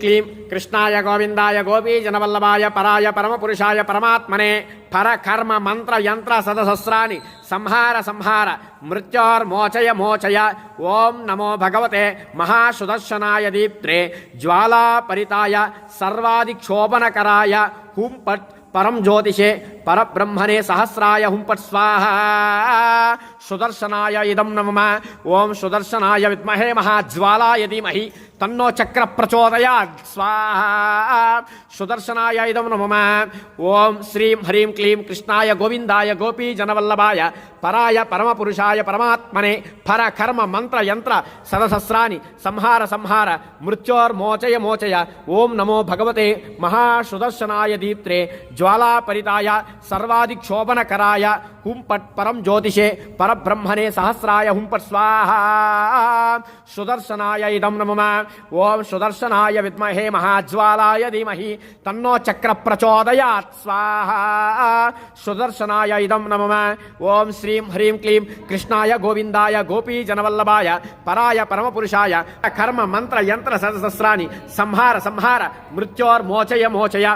क्लीं कृष्णाय गोविंदाय गोपीजनवल्लभाय पराय परमपुरुषाय परमात्मने पर कर्म मंत्र यंत्र सदसहस्राणि संहार संहार मृत्योर्मोचय मोचय ओम नमो भगवते महासुदर्शनाय दीप्त्रे ज्वालापरिताय सर्वादिक्षोभनकराय हुं पट् परम ज्योतिषे परब्रह्मणे सहस्राय हुं पट् स्वाहा सुदर्शनाय इदं नमः ओम सुदर्शनाय विद्महे महाज्वालाय धीमहि तन्नो चक्र प्रचोदयात् स्वाहा सुदर्शनाय इदं नमः ओम श्रीं ह्रीं क्लीं कृष्णाय गोविंदाय गोपीजनवल्लभाय पराय परमपुरुषाय परमात्मने पर कर्म मंत्र यंत्र सदसहस्राणि संहार संहार मृत्योर्मोचय मोचय ओम नमो भगवते महासुदर्शनाय दीप्त्रे ज्वालापरिताय सर्वादिक्षोभनकराय हुं पट् परम ज्योतिषे परब्रह्मणे सहस्राय हुं पट् स्वाहा सुदर्शनाय इदं नमः ओम सुदर्शनाय विद्महे महाज्वालाय धीमहि तन्नो चक्र प्रचोदयात् स्वाहा सुदर्शनाय इदं नमः ओम श्रीं ह्रीं क्लीं कृष्णाय गोविंदाय गोपीजनवल्लभाय पराय परमपुरुषाय कर्म मंत्र यंत्र सहस्राणि संहार संहार मृत्योर्मोचय मोचय